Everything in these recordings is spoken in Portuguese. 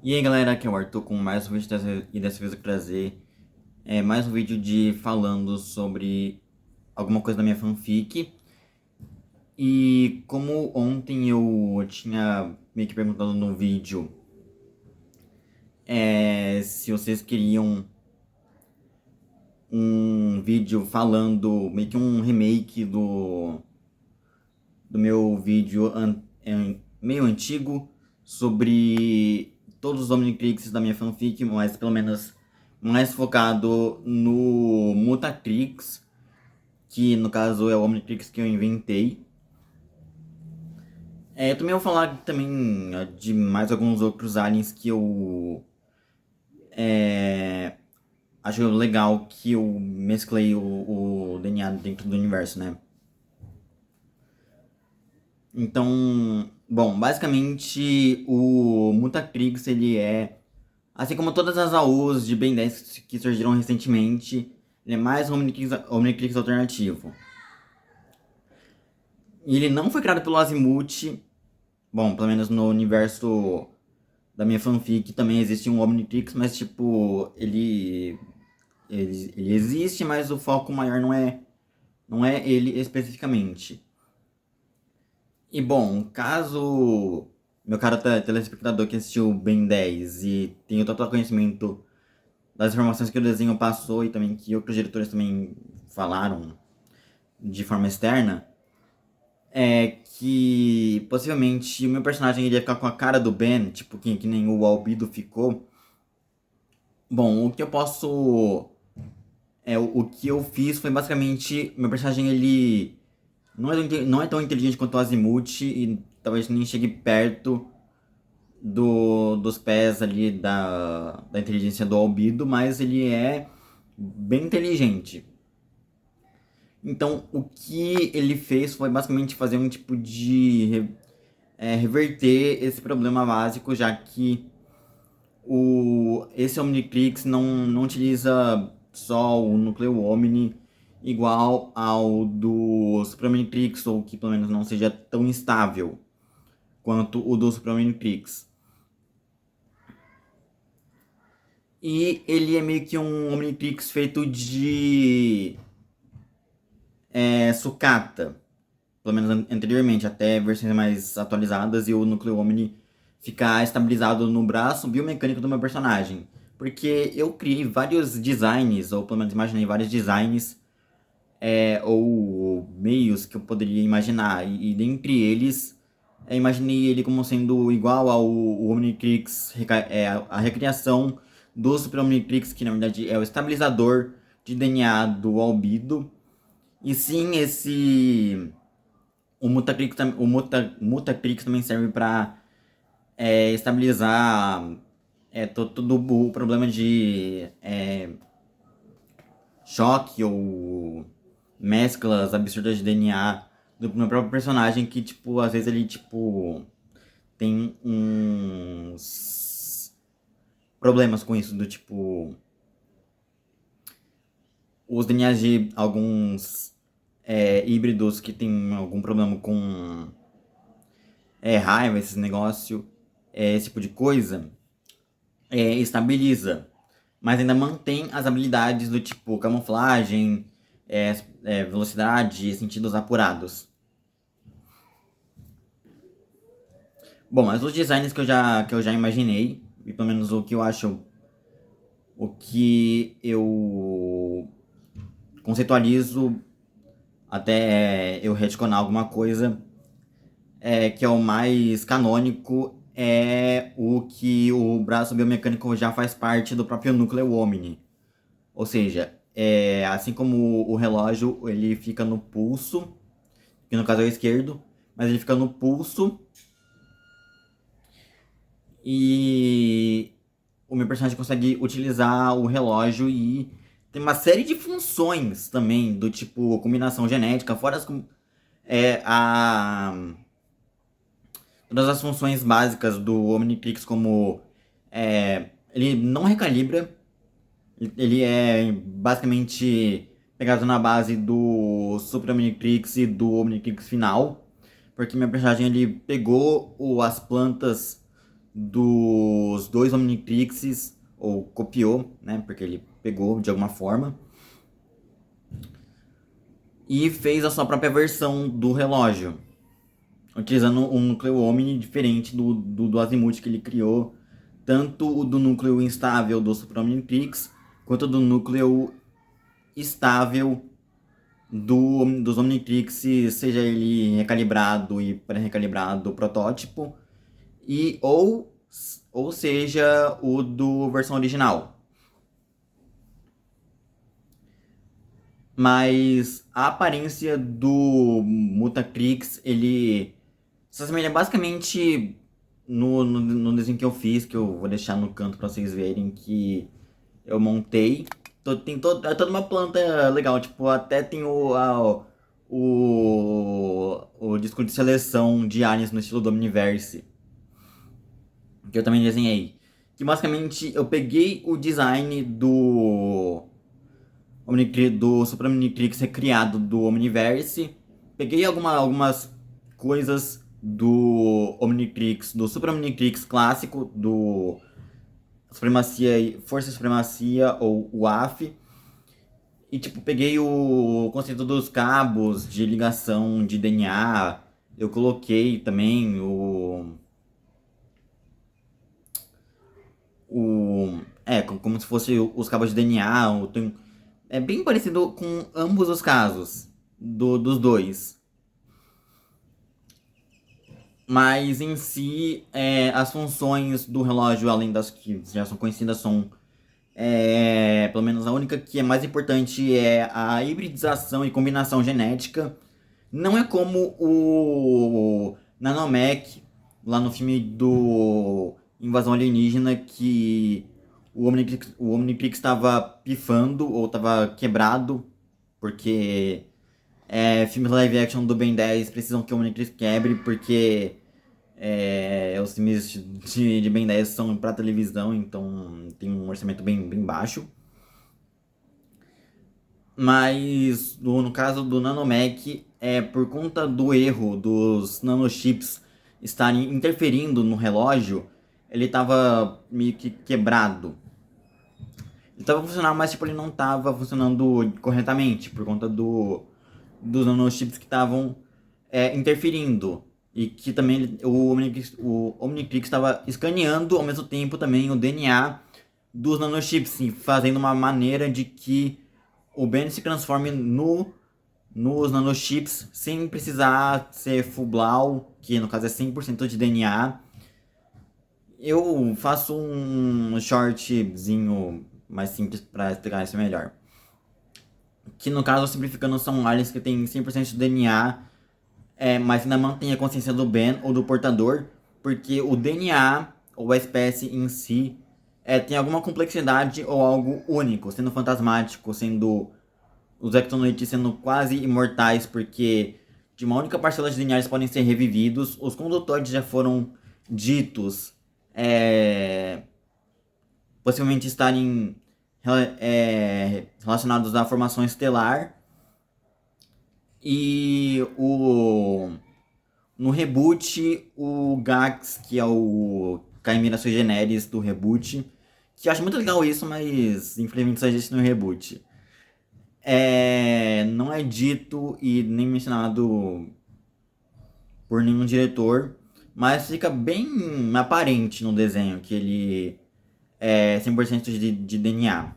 E aí galera, aqui é o Arthur com mais um vídeo e dessa vez eu vou trazer mais um vídeo de falando sobre alguma coisa da minha fanfic. E como ontem eu tinha meio que perguntado no vídeo se vocês queriam um vídeo falando meio que um remake do meu vídeo meio antigo sobre todos os Omnitrix da minha fanfic, mas pelo menos mais focado no Mutatrix, que no caso é o Omnitrix que eu inventei. Eu também vou falar também de mais alguns outros aliens que eu é, acho legal que eu mesclei o DNA dentro do universo, né? Então, bom, basicamente o Mutatrix ele assim como todas as AUs de Ben 10 que surgiram recentemente, ele é mais um Omnitrix alternativo. E ele não foi criado pelo Azimuth, bom, pelo menos no universo da minha fanfic também existe um Omnitrix, mas tipo, ele existe, mas o foco maior não é ele especificamente. E bom, caso meu caro telespectador que assistiu Ben 10 e tem o total conhecimento das informações que o desenho passou e também que outros diretores também falaram de forma externa, é que possivelmente o meu personagem iria ficar com a cara do Ben, tipo que nem o Albedo ficou. Bom, o que eu posso. O que eu fiz foi basicamente. Meu personagem ele não é tão inteligente quanto o Azimuth e talvez nem chegue perto dos pés ali da inteligência do Albedo, mas ele é bem inteligente. Então, o que ele fez foi basicamente fazer um tipo de reverter esse problema básico, já que esse Omnitrix não utiliza só o núcleo Omni igual ao do Super Omnitrix, ou que pelo menos não seja tão instável quanto o do Super Omnitrix. E ele é meio que um Omnitrix feito de sucata, pelo menos anteriormente, até versões mais atualizadas, e o núcleo Omni ficar estabilizado no braço biomecânico do meu personagem. Porque eu criei vários designs, ou pelo menos imaginei vários designs, ou meios que eu poderia imaginar, e dentre eles, imaginei ele como sendo igual ao Omnitrix, a recriação do Super Omnitrix, que na verdade é o estabilizador de DNA do Albedo. E sim, Mutatrix também serve para estabilizar todo o problema de choque ou mesclas absurdas de DNA do meu próprio personagem, que, tipo, às vezes ele, tipo, tem uns problemas com isso, do tipo, os DNAs de alguns híbridos que tem algum problema com raiva, esse negócio, esse tipo de coisa, estabiliza. Mas ainda mantém as habilidades do tipo camuflagem, velocidade e sentidos apurados. Bom, mas os designs que eu já imaginei, e pelo menos o que eu acho, o que eu conceitualizo até eu retconar alguma coisa, que é o mais canônico, é o que o braço biomecânico já faz parte do próprio núcleo Omni. Ou seja, assim como o relógio ele fica no pulso, que no caso é o esquerdo, mas ele fica no pulso e o meu personagem consegue utilizar o relógio e tem uma série de funções também, do tipo combinação genética, fora a todas as funções básicas do Omnitrix, como ele não recalibra, ele é basicamente pegado na base do Super Omnitrix e do Omnitrix final, porque meu personagem ele pegou as plantas dos dois Omnitrixes, ou copiou, né? Porque ele pegou de alguma forma. E fez a sua própria versão do relógio, utilizando um núcleo Omni diferente do Azimuth que ele criou, tanto o do núcleo instável do Super Omnitrix, quanto do núcleo estável dos Omnitrix, seja ele recalibrado e pré-recalibrado protótipo, ou seja o do versão original. Mas a aparência do Mutatrix, ele se assemelha basicamente no desenho que eu fiz, que eu vou deixar no canto pra vocês verem, que eu montei. É toda uma planta legal, tipo, até tem o disco de seleção de aliens no estilo do Omniverse, que eu também desenhei. Que basicamente eu peguei o design do Super Omnitrix recriado do Omniverse, peguei algumas coisas do Omnitrix, do Super Omnitrix clássico, do Força e Supremacia, ou UAF, e tipo, peguei o conceito dos cabos de ligação de DNA, eu coloquei também como se fosse os cabos de DNA, é bem parecido com ambos os casos dos dois. Mas em si, as funções do relógio, além das que já são conhecidas, são pelo menos a única que é mais importante é a hibridização e combinação genética. Não é como o Nanomech, lá no filme do Invasão Alienígena, que o Omnitrix estava pifando ou estava quebrado, porque filmes live action do Ben 10 precisam que o Omnitrix quebre, porque os filmes de Ben 10 são para televisão, então tem um orçamento bem baixo. Mas no caso do Nanomech, por conta do erro dos nanochips estarem interferindo no relógio, ele estava meio que quebrado. Ele estava funcionando, mas tipo, ele não estava funcionando corretamente por conta dos nanochips que estavam interferindo. E que também o Omnitrix estava escaneando ao mesmo tempo também o DNA dos nanochips, fazendo uma maneira de que o Ben se transforme nos nanochips sem precisar ser full Blau, que no caso é 100% de DNA. Eu faço um shortzinho mais simples para explicar isso melhor. Que no caso, simplificando, são aliens que têm 100% de DNA, mas ainda mantém a consciência do Ben ou do portador, porque o DNA ou a espécie em si tem alguma complexidade ou algo único, sendo fantasmático, sendo os Ectonoides sendo quase imortais, porque de uma única parcela de DNA eles podem ser revividos. Os condutóides já foram ditos possivelmente estarem relacionados à formação estelar. E no reboot, o Gax, que é o Chimera Sui Generis do reboot, que eu acho muito legal isso, mas infelizmente só existe no reboot. Não é dito e nem mencionado por nenhum diretor, mas fica bem aparente no desenho que ele é 100% de DNA.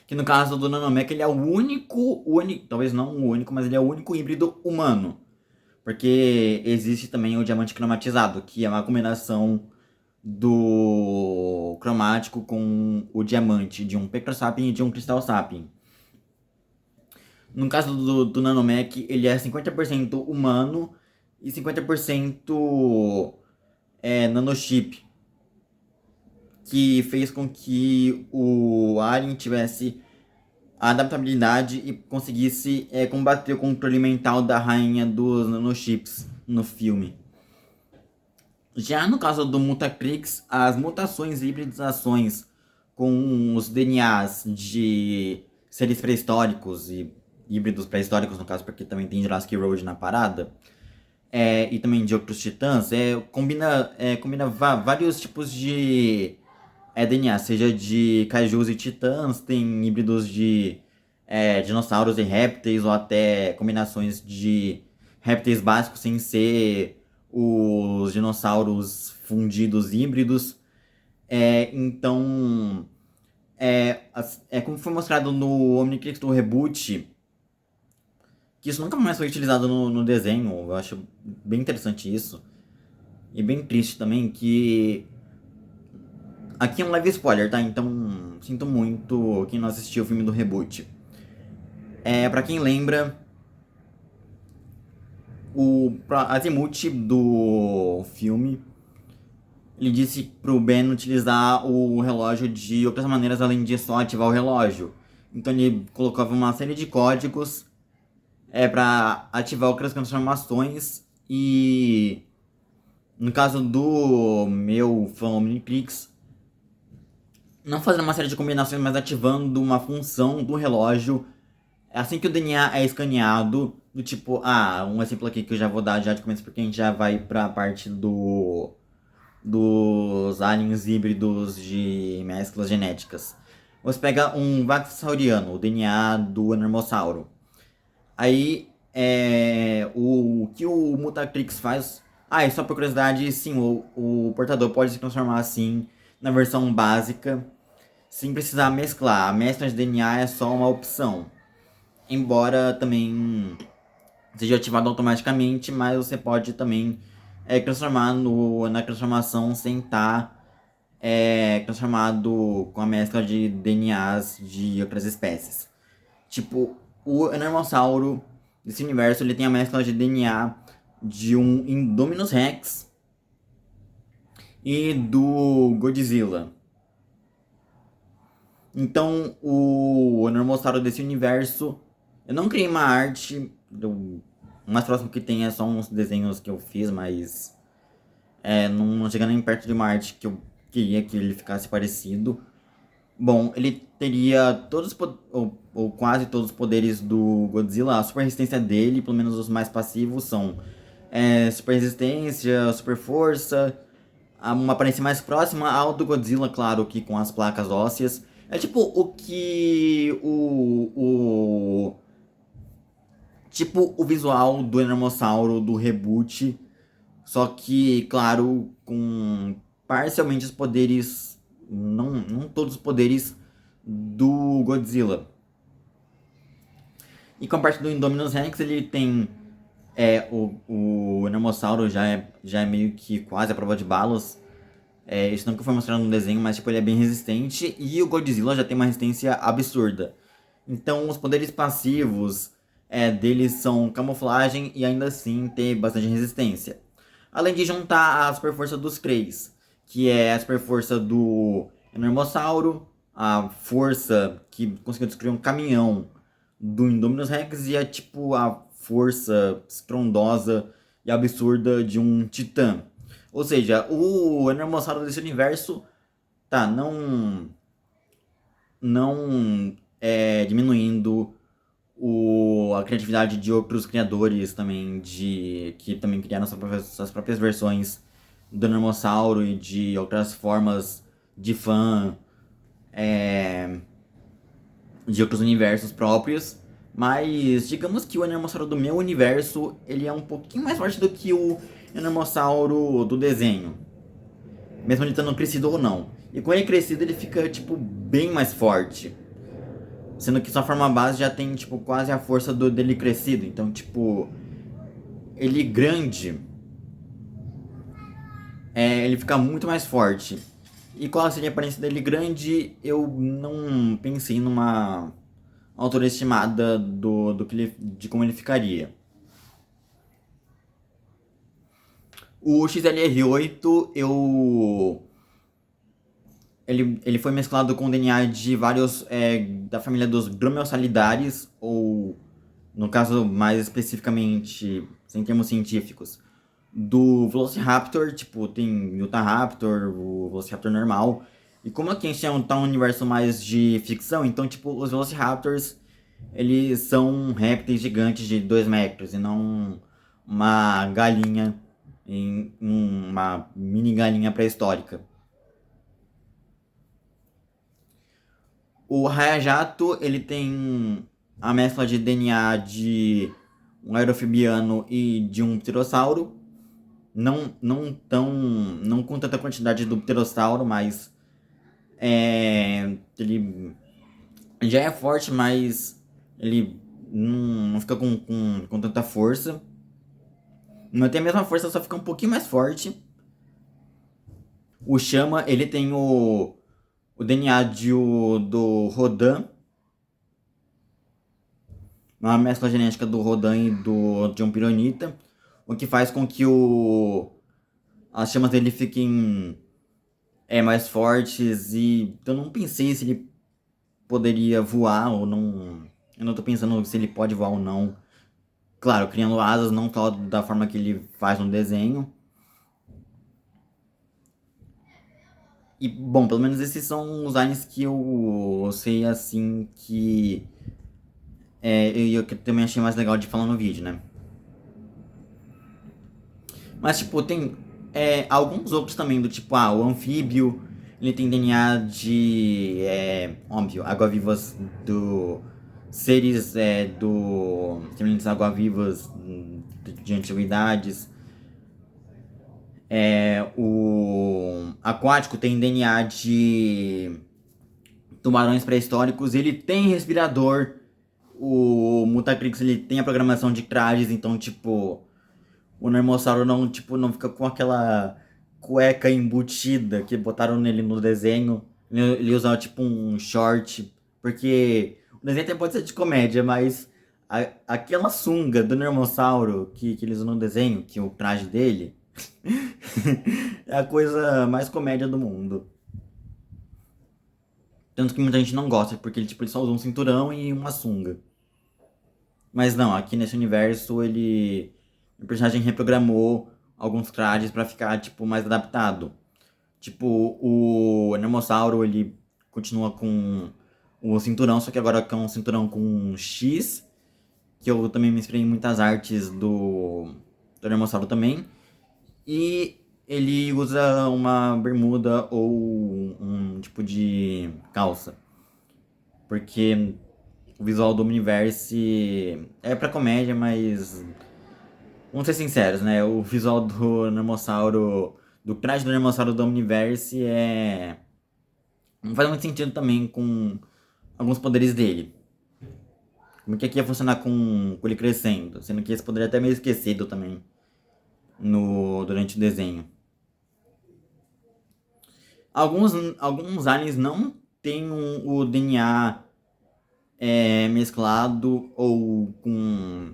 Que no caso do Nanomech, ele é o único, talvez não o único, mas ele é o único híbrido humano. Porque existe também o diamante cromatizado, que é uma combinação do cromático com o diamante de um Pectrosapien e de um Cristal Sapien. No caso do Nanomech, ele é 50% humano e 50% nanochip, que fez com que o Alien tivesse a adaptabilidade e conseguisse combater o controle mental da rainha dos nanochips no filme. Já no caso do Mutatrix, as mutações e hibridizações com os DNAs de seres pré-históricos e híbridos pré-históricos, no caso, porque também tem Jurassic Road na parada, e também de outros titãs, combina vários tipos de DNA, seja de kaijus e titãs, tem híbridos de dinossauros e répteis, ou até combinações de répteis básicos sem ser os dinossauros fundidos híbridos. Então, como foi mostrado no Omnitrix do Reboot, que isso nunca mais foi utilizado no desenho. Eu acho bem interessante isso. E bem triste também que... Aqui é um leve spoiler, tá? Então, sinto muito quem não assistiu o filme do Reboot. Pra quem lembra, o Azimuth do filme, ele disse pro Ben utilizar o relógio de outras maneiras além de só ativar o relógio. Então ele colocava uma série de códigos para ativar outras transformações, e no caso do meu fã Omnitrix, não fazendo uma série de combinações, mas ativando uma função do relógio assim que o DNA é escaneado, do tipo, um exemplo aqui que eu já vou dar já de começo, porque a gente já vai pra parte dos aliens híbridos de mesclas genéticas. Você pega um Vaxauriano, o DNA do Anormossauro. Aí, o que o Mutatrix faz... e só por curiosidade, sim, o portador pode se transformar assim na versão básica, sem precisar mesclar. A mescla de DNA é só uma opção. Embora também seja ativado automaticamente, mas você pode também transformar na transformação sem estar transformado com a mescla de DNAs de outras espécies. Tipo, o Anormossauro desse universo, ele tem a mescla de DNA de um Indominus Rex e do Godzilla. Então, o Anormossauro desse universo, eu não criei uma arte, o mais próximo que tem é só uns desenhos que eu fiz, mas não chega nem perto de uma arte que eu queria que ele ficasse parecido. Bom, ele teria todos ou quase todos os poderes do Godzilla. A super resistência dele, pelo menos os mais passivos, são super resistência, super força, uma aparência mais próxima ao do Godzilla, claro, que com as placas ósseas. É tipo o que tipo o visual do Enormossauro do Reboot, só que, claro, com parcialmente os poderes, não todos os poderes do Godzilla. E com a parte do Indominus Rex, ele tem o Enormossauro já é meio que quase a prova de balas. Isso nunca foi mostrado no desenho, mas tipo, ele é bem resistente. E o Godzilla já tem uma resistência absurda. Então os poderes passivos deles são camuflagem e ainda assim ter bastante resistência. Além de juntar a super força dos três, que é a super força do Enormossauro, a força que conseguiu destruir um caminhão do Indominus Rex e tipo a força estrondosa e absurda de um titã. Ou seja, o Enormossauro desse universo tá não diminuindo a criatividade de outros criadores também, que também criaram suas próprias versões do Enormossauro e de outras formas de fã de outros universos próprios. Mas digamos que o Enormossauro do meu universo, ele é um pouquinho mais forte do que o Enormossauro do desenho, mesmo ele estando crescido ou não. E com ele crescido, ele fica tipo bem mais forte, sendo que sua forma base já tem tipo quase a força dele crescido. Então tipo, ele grande, ele fica muito mais forte. E qual seria a aparência dele grande? Eu não pensei numa altura estimada de como ele ficaria. O XLR8, ele foi mesclado com DNA de vários da família dos Dromeossalidares, ou no caso mais especificamente, sem termos científicos, do Velociraptor. Tipo, tem o Utahraptor, o Velociraptor normal. E como aqui a gente tá um universo mais de ficção, então tipo, os Velociraptors, eles são répteis gigantes de 2 metros e não uma galinha, em uma mini galinha pré-histórica. O Raia-Jato, ele tem a mescla de DNA de um aerofibiano e de um pterossauro. Não com tanta quantidade do pterossauro, mas ele já é forte, mas ele não fica com tanta força. Não tem a mesma força, só fica um pouquinho mais forte. O Chama, ele tem o DNA do Rodan, uma mescla genética do Rodan e do John Pironita, o que faz com que as chamas dele fiquem mais fortes. E eu não pensei se ele poderia voar ou não. Eu não tô pensando se ele pode voar ou não. Claro, criando asas, não só da forma que ele faz no desenho. E, bom, pelo menos esses são os aliens que eu sei, assim, que eu que também achei mais legal de falar no vídeo, né? Mas, tipo, tem alguns outros também, do tipo, o anfíbio, ele tem DNA de, óbvio, água-vivas do seres do semelhantes água-vivas de antiguidades. O aquático tem DNA de tubarões pré-históricos, ele tem respirador. O Mutacrix, ele tem a programação de trajes, então, tipo, o Nermossauro não, tipo, não fica com aquela cueca embutida que botaram nele no desenho. Ele usava, tipo, um short, porque o desenho até pode ser de comédia, mas aquela sunga do Nermossauro que eles usam no desenho, que é o traje dele, é a coisa mais comédia do mundo. Tanto que muita gente não gosta, porque ele só usa um cinturão e uma sunga. Mas não, aqui nesse universo o personagem reprogramou alguns trajes pra ficar, tipo, mais adaptado. Tipo, o Nermossauro, ele continua com o cinturão, só que agora com um cinturão com um X, que eu também me inspirei em muitas artes do Nermossauro também. E ele usa uma bermuda ou um tipo de calça. Porque o visual do Omniverse é pra comédia, mas vamos ser sinceros, né? O visual do Nermossauro, do traje do Nermossauro do Omniverse não faz muito sentido também com alguns poderes dele. Como que aqui ia funcionar com ele crescendo? Sendo que esse poderia até meio esquecido também durante o desenho. Alguns, alguns aliens não têm o DNA mesclado ou com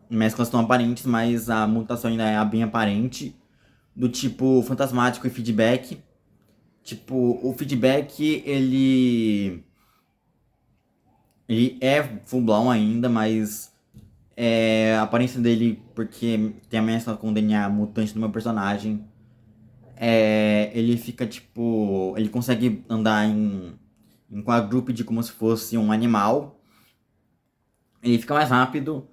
mesclas tão aparentes, mas a mutação ainda é bem aparente. Do tipo fantasmático e feedback. Tipo, o feedback, ele é full blown ainda, mas a aparência dele, porque tem a mescla com o DNA mutante do meu personagem, ele fica tipo. Ele consegue andar em quadrúpede como se fosse um animal. Ele fica mais rápido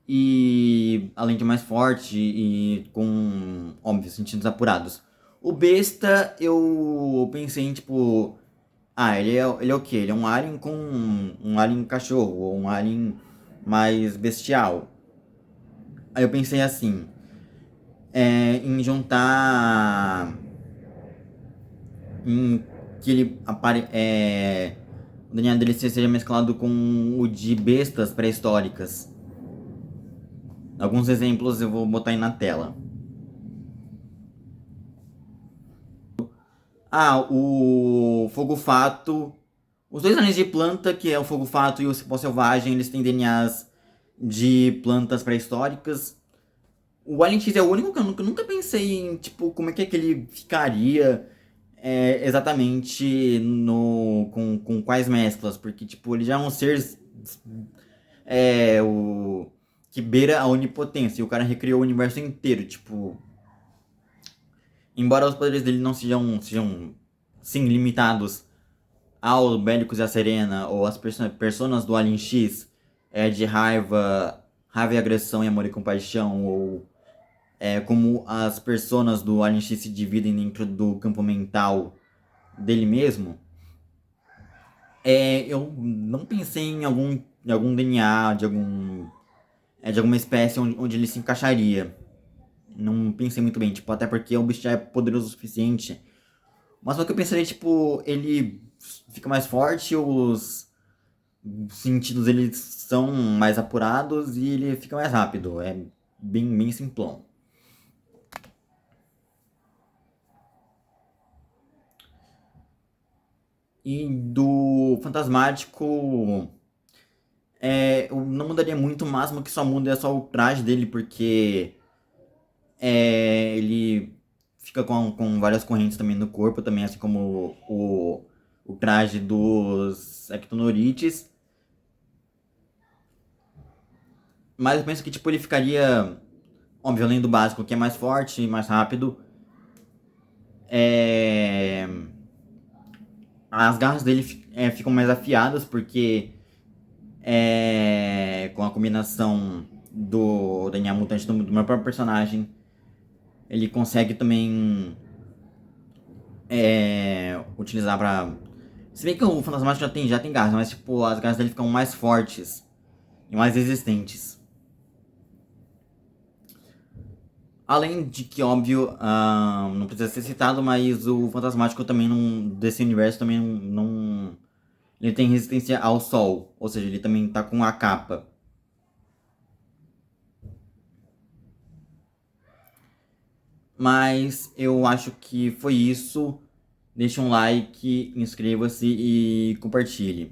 e, além de mais forte e com, óbvio, sentidos apurados. O besta, eu pensei em tipo. Ele é o quê? Ele é um alien com um alien cachorro, ou um alien mais bestial. Aí eu pensei assim, em juntar. Em que o DNA dele seja mesclado com o de bestas pré-históricas. Alguns exemplos eu vou botar aí na tela. O fogo-fato. Os dois anéis de planta, que é o fogo-fato e o cipó selvagem, eles têm DNAs de plantas pré-históricas. O Alien X é o único que eu nunca pensei em, tipo, como é que ele ficaria exatamente com quais mesclas. Porque, tipo, ele já é um ser que beira a onipotência. E o cara recriou o universo inteiro, tipo. Embora os poderes dele não sejam sim, limitados ao Bélicos e a Serena, ou as personas do Alien X, de raiva, Raiva e Agressão e Amor e Compaixão, ou como as personas do Alien X se dividem dentro do campo mental dele mesmo, eu não pensei em algum DNA, de alguma espécie onde ele se encaixaria. Não pensei muito bem, tipo, até porque o bicho já é poderoso o suficiente. Mas só que eu pensaria, tipo, ele fica mais forte, os sentidos dele são mais apurados e ele fica mais rápido. É bem simplão. E do Fantasmático, eu não mudaria muito, o máximo que só muda é só o traje dele, porque ele fica com várias correntes também no corpo, também, assim como o traje dos Ectonorites. Mas eu penso que tipo, ele ficaria, óbvio, além do básico, que é mais forte, mais rápido. É, as garras dele ficam mais afiadas, porque com a combinação do DNA mutante do meu próprio personagem, ele consegue também utilizar pra. Se bem que o Fantasmático já tem garras, mas tipo, as garras dele ficam mais fortes e mais resistentes. Além de que, óbvio, não precisa ser citado, mas o Fantasmático também não, desse universo também não. Ele tem resistência ao sol, ou seja, ele também tá com a capa. Mas eu acho que foi isso. Deixe um like, inscreva-se e compartilhe.